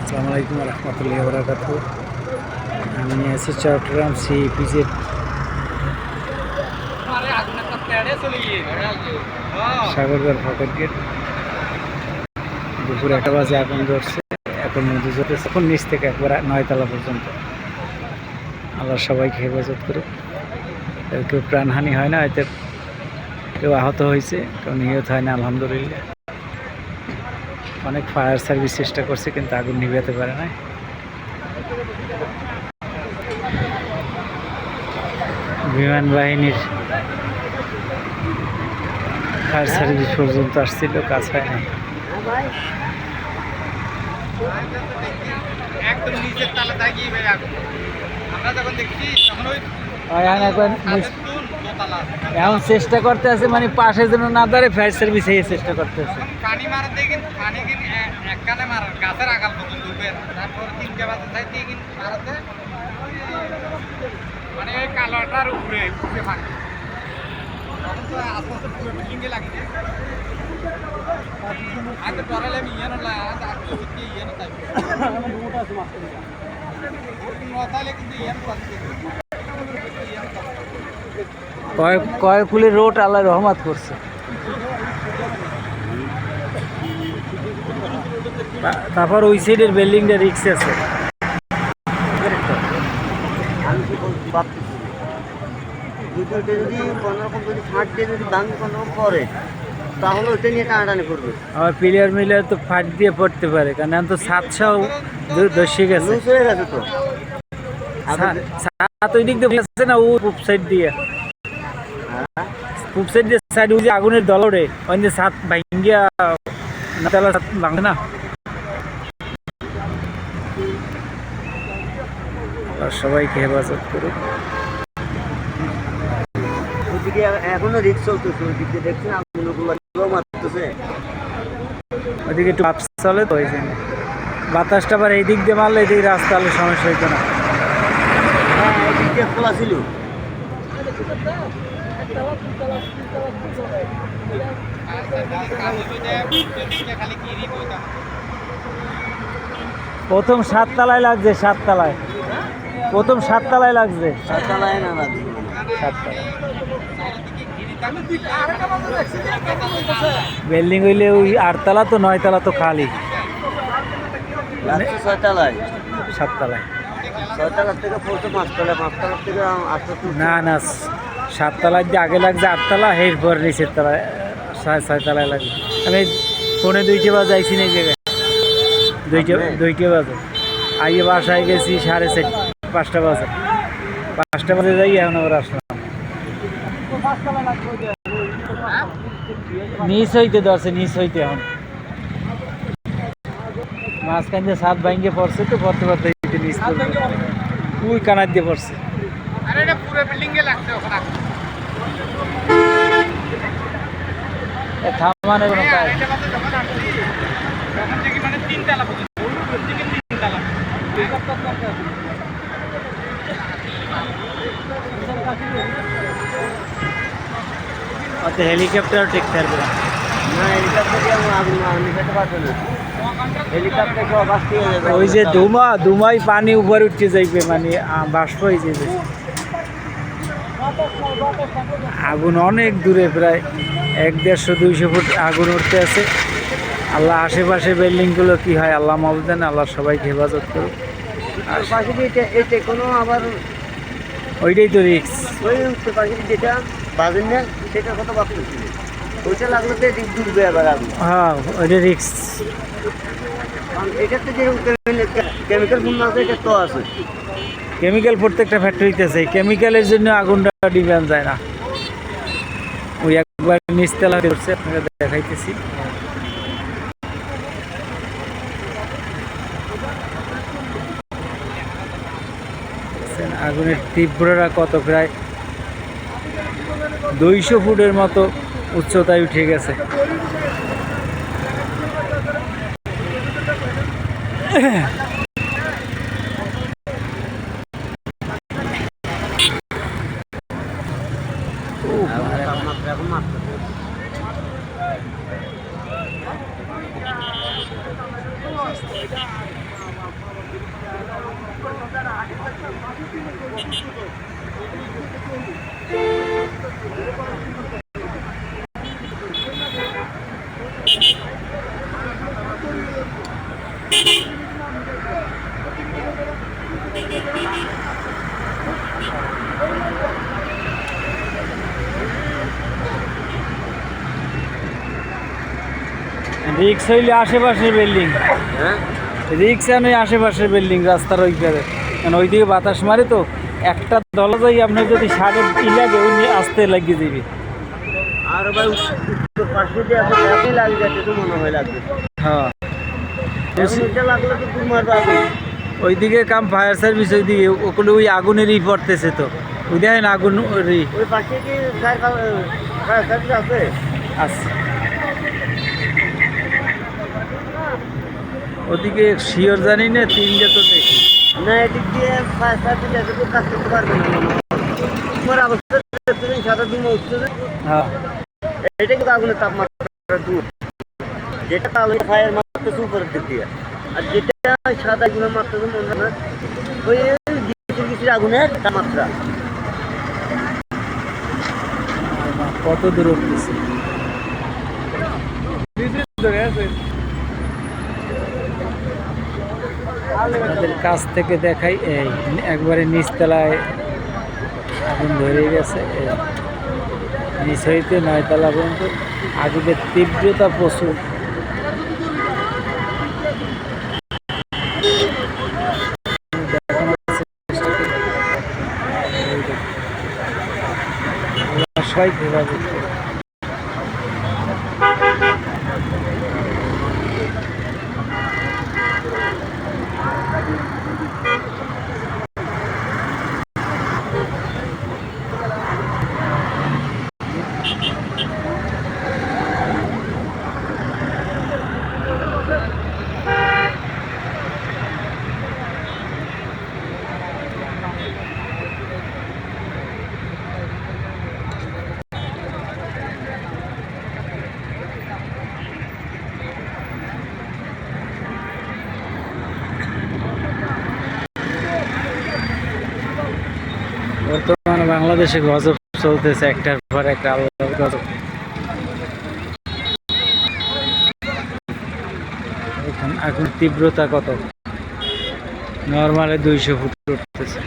আসসালামু আলাইকুম রহমতুল্লাহি ওয়া বারাকাতুহু। আমি আছি চট্টগ্রাম সিপিজেড সাগরদার ফাঁকের গেট। দুপুর 1টা বাজে আগুন ধরছে, এখন মধু জ্বলতেছে, এখন নিচ থেকে একবার 9 তলা পর্যন্ত। আল্লাহ সবাইকে হেফাজত করুক, কেউ প্রাণহানি হয় না, এতে কেউ আহত হয়েছে, কেউ নিহত হয় না আলহামদুলিল্লাহ। অনেক ফায়ার সার্ভিস চেষ্টা করছে কিন্তু আগুন নিভাতে পারে না। বিমান বাহিনীর ফায়ার সার্ভিস পর্যন্ত আসছিল, কাজ হয় নাই। একদম নিচের তালা দাগিয়ে ভাই আগুন আমরা যখন দেখছি তখন ওই এখন চেষ্টা করতে আছে, মানে পাশে যেন না দাঁড়ে ফায়ার সার্ভিস এই চেষ্টা করতে আছে। পানি মারার দিয়ে কিন্তু পানি কিন্তু এক কানে মারার গাছের আগাল পর্যন্ত ঢুকবে, তারপরে 3টে বাজে চাই দিয়ে কিন্তু মারাতে মানে ওই কালোটার উপরে উঠে পানি তখন তো আস্তে আস্তে পুরো বিল্ডিংয়ে লাগিয়ে আগে ডরালে আমি ইয়ে না ইয়ে না তাই নতালে কিন্তু ইয়ে কয় ফুলের রোড আল্লাহ রহমত করছে। তারপর ওই সাইডের বিল্ডিংটা রিক্স আছে। যদি কোনোরকম যদি ফাঁট দিয়ে যদি ভাঙে কোনো পরে তাহলে ওইটা নিয়ে টানাটানি করবে। আমার প্লেয়ার মিলার তো ফাট দিয়ে পড়তে পারে, কারণ এখন তো সাতশো দশে গেছে, লুজ হয়ে গেছে তো। সাত ওই দিক দিয়ে গেছে না, ও পূব সাইড দিয়ে, পূব সাইড দিয়ে সাইড ওই যে আগুনের দলরে ওই যে সাত ভাঙ্গিয়া নাতালা সাত ভাঙে না। সবাইকে হেফাজত করুক। ওইদিকে এখনো রিক্স চলতেছে, ওইদিকে দেখছেন আগুনগুলো মারতেছে। ওইদিকে একটু আপস চলে তো, ওই জন্য বাতাসটা আবার এই দিক দিয়ে মারলে এদিকে রাস্তা হলে সমস্যা হইতো না। হ্যাঁ, এদিক দিয়ে খোলা ছিল। প্রথম 7 তলায় লাগছে, 7 তলায়, প্রথম 7 তলায় লাগছে, 7 তলায় না লাগছে, 7 তলায়। বিল্ডিং হইলে ওই 8 তলা তো 9 তলা তো খালি, লাগছে 6 তলায়, 7 তলায় 6 তলার থেকে পড়ছে 5 তলায়, 5 তলার থেকে আস্তে আস্তে না না 7 তলায় দিয়ে আগে লাগছে 8 তলা, এরপর নিচের তলায় 6 তলায় লাগছে। আমি 2:45 বাজে আইসি না এই জায়গায়, 2টা বাজে আইয়ে বাসায় গেছি 4:30 5টা বাজে, 5টা বাজে যাই এখন আবার আসলাম। নিচ হইতে ধরছে, নিচ হইতে এখন মাঝখান দিয়ে 7 ভাঙ্গে পড়ছে তো, পড়তে পড়তে নিচ ওই কানার দিয়ে পড়ছে। আরে এটা পুরো বিল্ডিংয়ে লাগছে ওখানে থামানোর কোনো কাজ এটা বাজে যখন আসছি তখন দেখি মানে 3 তলা পর্যন্ত দিকে 3 তলা হেলিকপ্টার টেকতে পারবে না। না, হেলিকপ্টার দিয়ে আগুন নিভাতে পারবে না। হেলিকপ্টার সব বাঁচতে হয়ে যাবে। ওই যে ধুমাই পানি উপরে উঠতে যাইবে, মানে বাষ্প হয়ে যাবে। আগুন অনেক দূরে, প্রায় 150-200 ফুট আগুন উঠতে আছে। আল্লাহ আশেপাশে বিল্ডিংগুলো কি হয় আল্লাহ মাহবুব জানে, আল্লাহ সবাইকে হেফাজত করুক। আর পাশে দিয়ে এটা কোনো আবার ওইটাই তো রিক্স। ওই পাশে যেটা বাজেন না সেটার কথা ভাবতেছি, ওইটা লাগলে তো এদিক ডুববে আবার আগুন। হ্যাঁ ওইটা রিক্স। কারণ এটাতে যে কেমিক্যাল ফুল আছে এটা তো আছে। কেমিক্যাল প্রত্যেকটা ফ্যাক্টরিতে আছে, কেমিক্যালের জন্য আগুনটা ডিমান্ড যায় না। ওই একবার নিচতলা করছে, আপনাকে দেখাইতেছি। আগুনের তীব্রতা কত, প্রায় 200 ফুটের মতো উচ্চতায় উঠে গেছে। তাপমাত্রা এখন মারতেছে। রিক্স হইলে আশেপাশের বিল্ডিং, হ্যাঁ রিক্স নয় আশেপাশের বিল্ডিং রাস্তার ওই পারে, কারণ ওইদিকে বাতাস মারে তো একটা দল যাই আপনার যদি সাড়ে লাগে ওই নিয়ে আসতে লাগিয়ে দিবি। আর ভাই উত্তর পাশে দিয়ে এখন একই লাগে যাচ্ছে তো মনে হয় লাগবে। হ্যাঁ এখন এটা লাগলে তো তোমার পাবে। ওইদিকে কাম ফায়ার সার্ভিস ওইদিকে ওগুলো ওই আগুনেরই পড়তেছে তো ওই দেখেন আগুন ওই পাশে কি ফায়ার সার্ভিস আছে? আছে ওদিকে শিওর জানি না, তিনটে তো দেখি। না এদিক দিয়ে ফায়ার সার্ভিস আছে তো কাজ করতে পারবে না মনে হয়। তোমার অবস্থা তুমি সাদা ধুমো উঠছে যে, হ্যাঁ এটা কিন্তু আগুনের তাপমাত্রা দূর, যেটা তাহলে ফায়ার মারতেছে উপরের দিক দিয়ে, আর যেটা সাদা গুলো মারতেছে মনে না ওই কিছু আগুনের তাপমাত্রা। কত দূর উঠতেছে আমাদের কাছ থেকে দেখাই, এই একবারে নিচতলায় আগুন ধরে গেছে, এই নিচ হইতে 9 তলা পর্যন্ত আগুনের তীব্রতা প্রচুর। সবাই ঘোরাবে বর্তমানে বাংলাদেশে গজব চলতেছে একটার পর একটা, আল্লাহর গজব। এখন আগুন তীব্রতা কত, নর্মালে 200 ফুট উঠতেছে।